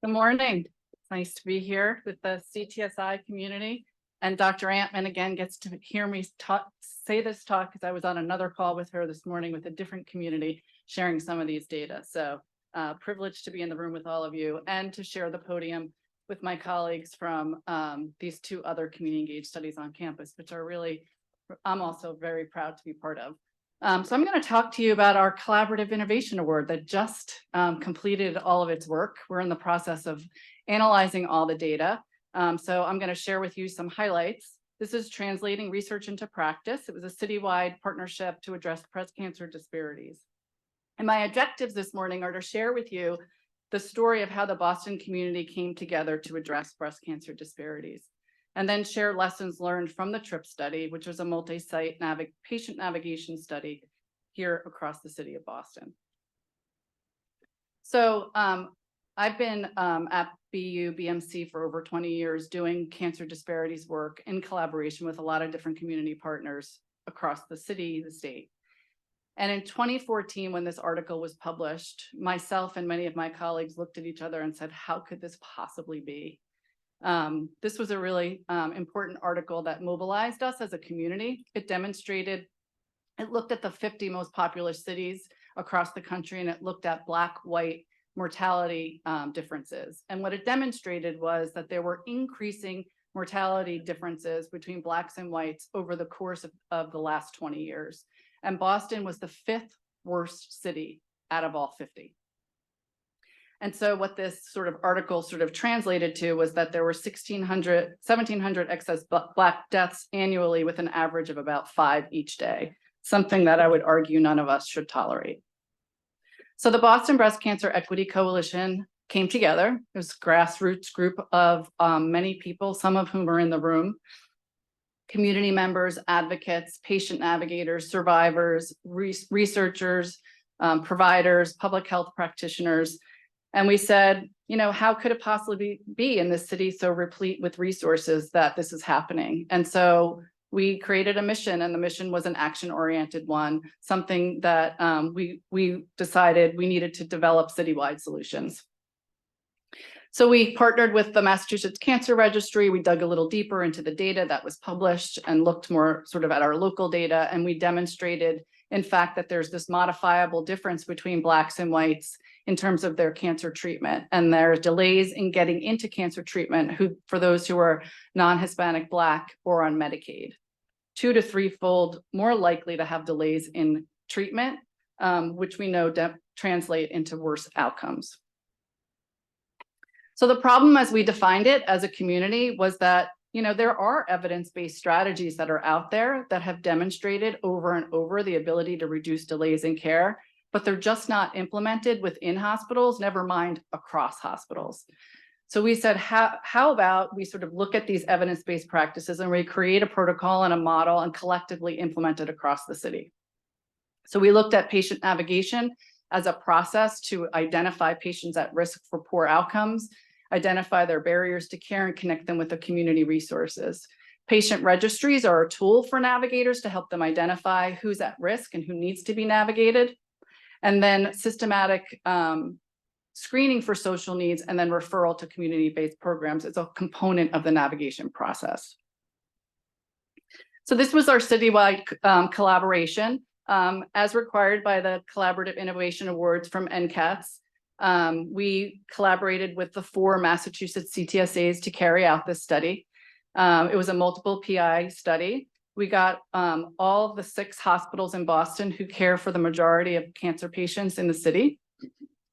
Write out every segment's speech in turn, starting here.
Good morning. It's nice to be here with the CTSI community. And Dr. Antman again gets to hear me say this talk because I was on another call with her this morning with a different community sharing some of these data. So privileged to be in the room with all of you and to share the podium with my colleagues from these two other community engaged studies on campus, which are really, I'm also very proud to be part of. So I'm going to talk to you about our Collaborative Innovation Award that just completed all of its work. We're in the process of analyzing all the data. So I'm going to share with you some highlights. This is translating research into practice. It was a citywide partnership to address breast cancer disparities. And my objectives this morning are to share with you the story of how the Boston community came together to address breast cancer disparities, and then share lessons learned from the TRIP study, which was a multi-site patient navigation study here across the city of Boston. So I've been at BMC for over 20 years doing cancer disparities work in collaboration with a lot of different community partners across the city, the state. And in 2014, when this article was published, myself and many of my colleagues looked at each other and said, how could this possibly be? This was a really important article that mobilized us as a community. It looked at the 50 most populous cities across the country, and it looked at Black-white mortality differences. And what it demonstrated was that there were increasing mortality differences between Blacks and whites over the course of the last 20 years. And Boston was the 5th worst city out of all 50. And so what this sort of article sort of translated to was that there were 1,700 excess Black deaths annually with an average of about 5 each day, something that I would argue none of us should tolerate. So the Boston Breast Cancer Equity Coalition came together. It was a grassroots group of many people, some of whom are in the room, community members, advocates, patient navigators, survivors, researchers, providers, public health practitioners. And we said, you know, how could it possibly be in this city so replete with resources that this is happening? And so we created a mission, and the mission was an action-oriented one, something that we decided we needed to develop citywide solutions. So we partnered with the Massachusetts Cancer Registry. We dug a little deeper into the data that was published and looked more sort of at our local data. And we demonstrated, in fact, that there's this modifiable difference between Blacks and whites in terms of their cancer treatment. And there are delays in getting into cancer treatment for those who are non-Hispanic Black or on Medicaid. 2 to 3-fold more likely to have delays in treatment, which we know translate into worse outcomes. So the problem as we defined it as a community was that, you know, there are evidence-based strategies that are out there that have demonstrated over and over the ability to reduce delays in care, but they're just not implemented within hospitals, never mind across hospitals. So we said, how about we sort of look at these evidence-based practices and we create a protocol and a model and collectively implement it across the city. So we looked at patient navigation as a process to identify patients at risk for poor outcomes, identify their barriers to care, and connect them with the community resources. Patient registries are a tool for navigators to help them identify who's at risk and who needs to be navigated. And then systematic screening for social needs and then referral to community-based programs is a component of the navigation process. So this was our citywide collaboration. As required by the Collaborative Innovation Awards from NCATS, we collaborated with the 4 Massachusetts CTSAs to carry out this study. It was a multiple PI study. We got all the 6 hospitals in Boston who care for the majority of cancer patients in the city.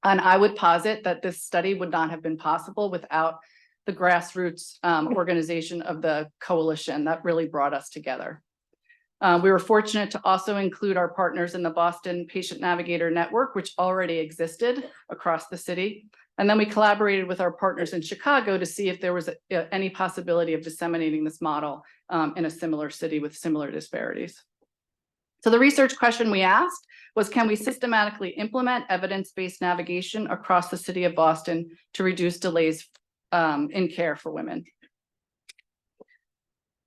And I would posit that this study would not have been possible without the grassroots organization of the coalition that really brought us together. We were fortunate to also include our partners in the Boston Patient Navigator Network, which already existed across the city. And then we collaborated with our partners in Chicago to see if there was any possibility of disseminating this model in a similar city with similar disparities. So the research question we asked was, can we systematically implement evidence-based navigation across the city of Boston to reduce delays in care for women?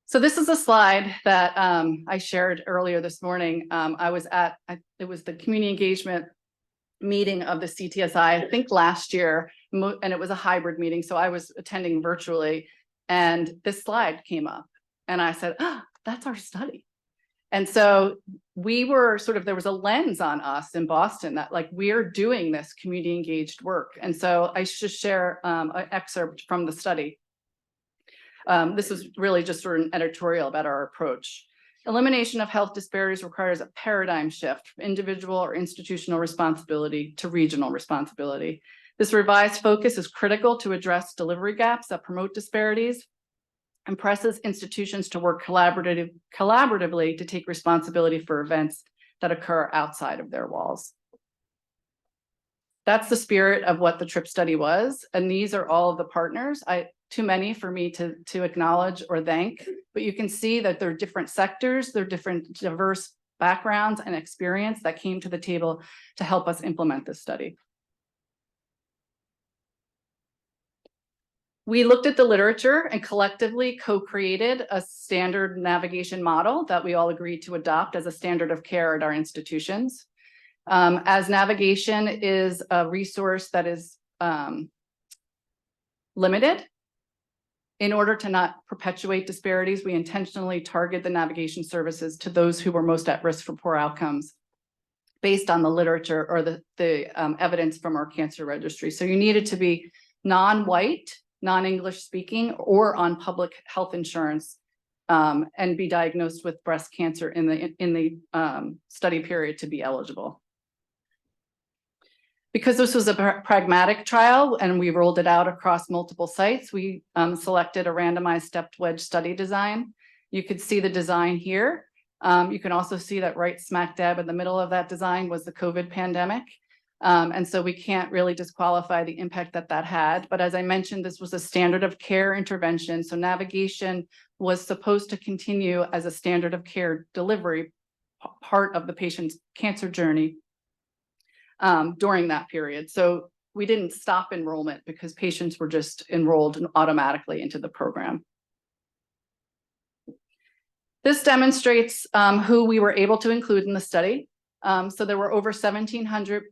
So this is a slide that I shared earlier this morning. I was at, it was the community engagement meeting of the CTSI, I think last year, and it was a hybrid meeting. So I was attending virtually, and this slide came up, and I said, "Ah, that's our study." And so we were there was a lens on us in Boston that like, we're doing this community engaged work. And so I should share an excerpt from the study. This is really just sort of an editorial about our approach. Elimination of health disparities requires a paradigm shift from individual or institutional responsibility to regional responsibility. This revised focus is critical to address delivery gaps that promote disparities and presses institutions to work collaboratively to take responsibility for events that occur outside of their walls. That's the spirit of what the TRIP study was. And these are all of the partners. Too many for me to acknowledge or thank, but you can see that there are different sectors, there are different diverse backgrounds and experience that came to the table to help us implement this study. We looked at the literature and collectively co-created a standard navigation model that we all agreed to adopt as a standard of care at our institutions. As navigation is a resource that is limited, in order to not perpetuate disparities, we intentionally target the navigation services to those who were most at risk for poor outcomes based on the literature or the evidence from our cancer registry. So you needed to be non-white, non-English speaking, or on public health insurance, and be diagnosed with breast cancer in the study period to be eligible. Because this was a pragmatic trial and we rolled it out across multiple sites, we selected a randomized stepped wedge study design. You could see the design here. You can also see that right smack dab in the middle of that design was the COVID pandemic. And so we can't really disqualify the impact that that had. But as I mentioned, this was a standard of care intervention. So navigation was supposed to continue as a standard of care delivery part of the patient's cancer journey during that period. So we didn't stop enrollment because patients were just enrolled automatically into the program. This demonstrates who we were able to include in the study. So there were over 1,700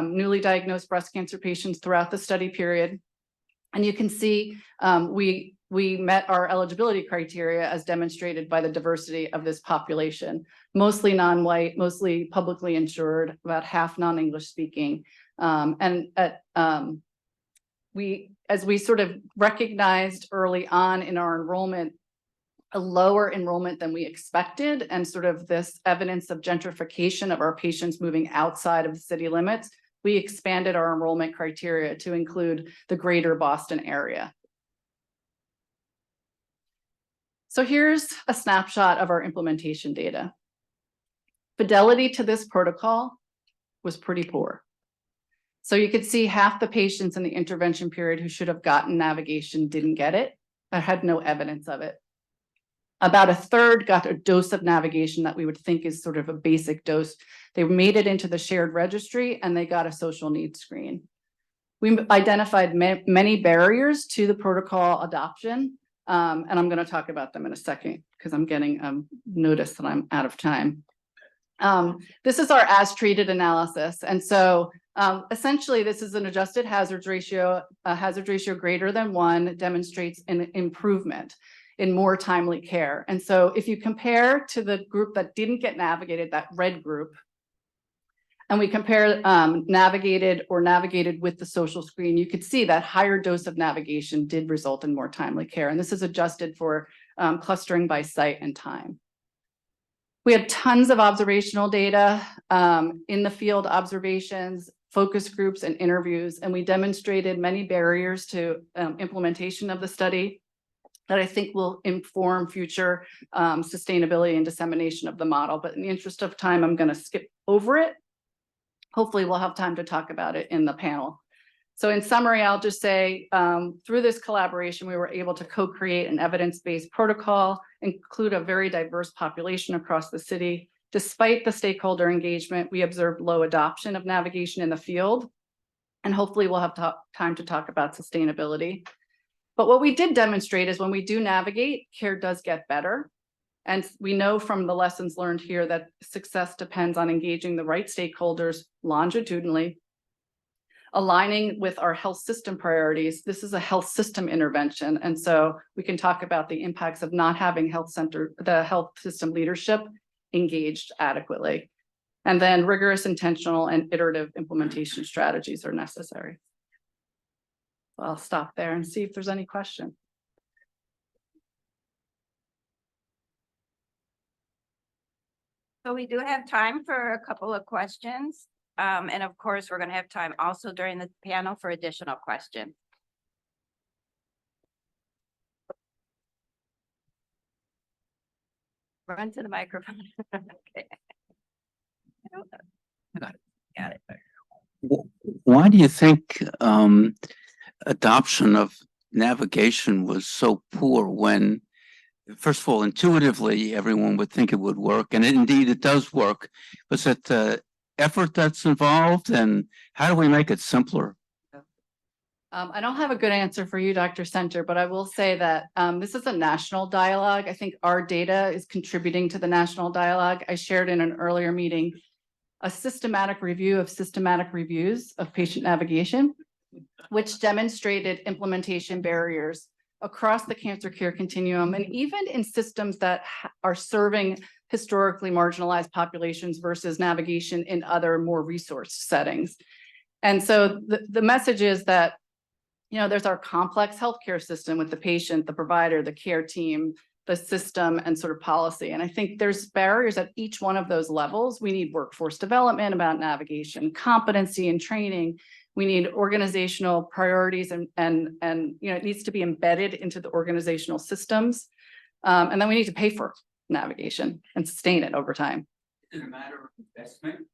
newly diagnosed breast cancer patients throughout the study period. And you can see we met our eligibility criteria as demonstrated by the diversity of this population, mostly non-white, mostly publicly insured, about half non-English speaking. As we sort of recognized early on in our enrollment, a lower enrollment than we expected, and sort of this evidence of gentrification of our patients moving outside of the city limits, we expanded our enrollment criteria to include the greater Boston area. So here's a snapshot of our implementation data. Fidelity to this protocol was pretty poor. So you could see half the patients in the intervention period who should have gotten navigation didn't get it, but had no evidence of it. About a third got a dose of navigation that we would think is sort of a basic dose. They made it into the shared registry and they got a social needs screen. We identified many barriers to the protocol adoption, and I'm going to talk about them in a second because I'm getting notice that I'm out of time. This is our as treated analysis. And so essentially this is an adjusted hazard ratio. A hazard ratio greater than 1 demonstrates an improvement in more timely care. And so if you compare to the group that didn't get navigated, that red group, and we compare navigated with the social screen, you could see that higher dose of navigation did result in more timely care. And this is adjusted for clustering by site and time. We had tons of observational data, in the field observations, focus groups, and interviews, and we demonstrated many barriers to implementation of the study that I think will inform future sustainability and dissemination of the model. But in the interest of time, I'm going to skip over it. Hopefully we'll have time to talk about it in the panel. So in summary, I'll just say through this collaboration, we were able to co-create an evidence-based protocol, include a very diverse population across the city. Despite the stakeholder engagement, we observed low adoption of navigation in the field, and hopefully we'll have time to talk about sustainability. But what we did demonstrate is when we do navigate, care does get better. And we know from the lessons learned here that success depends on engaging the right stakeholders longitudinally Aligning with our health system priorities, this is a health system intervention. And so we can talk about the impacts of not having the health system leadership engaged adequately. And then rigorous, intentional, and iterative implementation strategies are necessary. So I'll stop there and see if there's any question. So we do have time for a couple of questions. And of course, we're going to have time also during the panel for additional questions. Run to the microphone. Okay. Got it. Why do you think adoption of navigation was so poor when, first of all, intuitively, everyone would think it would work, and indeed it does work. Was it the effort that's involved, and how do we make it simpler? I don't have a good answer for you, Dr. Center, but I will say that this is a national dialogue. I think our data is contributing to the national dialogue. I shared in an earlier meeting a systematic review of systematic reviews of patient navigation, which demonstrated implementation barriers across the cancer care continuum, and even in systems that are serving historically marginalized populations versus navigation in other more resource settings. And so the message is that, you know, there's our complex healthcare system with the patient, the provider, the care team, the system, and sort of policy. And I think there's barriers at each one of those levels. We need workforce development about navigation, competency and training. We need organizational priorities and you know, it needs to be embedded into the organizational systems. And then we need to pay for navigation and sustain it over time. Is it a matter of investment?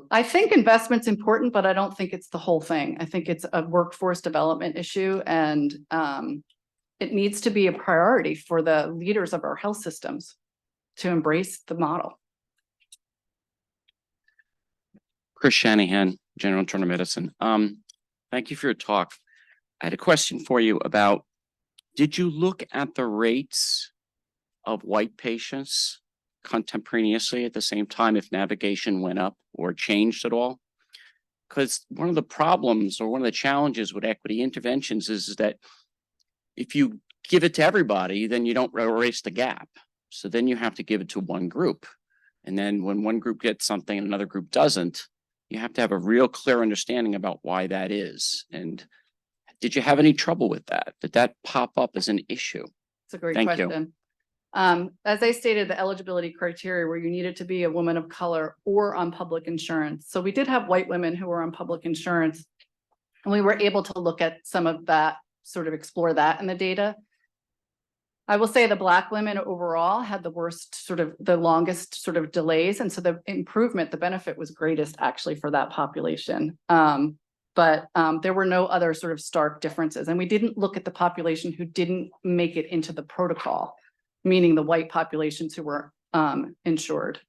I think investment's important, but I don't think it's the whole thing. I think it's a workforce development issue, and it needs to be a priority for the leaders of our health systems to embrace the model. Chris Shanahan, General Internal Medicine. Thank you for your talk. I had a question for you about, did you look at the rates of white patients contemporaneously at the same time if navigation went up or changed at all? Because one of the problems or one of the challenges with equity interventions is that if you give it to everybody, then you don't erase the gap. So then you have to give it to one group. And then when one group gets something and another group doesn't, you have to have a real clear understanding about why that is. And did you have any trouble with that? Did that pop up as an issue? It's a great Thank you. question. As I stated, the eligibility criteria where you needed to be a woman of color or on public insurance. So we did have white women who were on public insurance, and we were able to look at some of that, sort of explore that in the data. I will say the Black women overall had the worst, sort of the longest sort of delays. And so the improvement, the benefit was greatest actually for that population. But there were no other sort of stark differences. And we didn't look at the population who didn't make it into the protocol, meaning the white populations who were insured.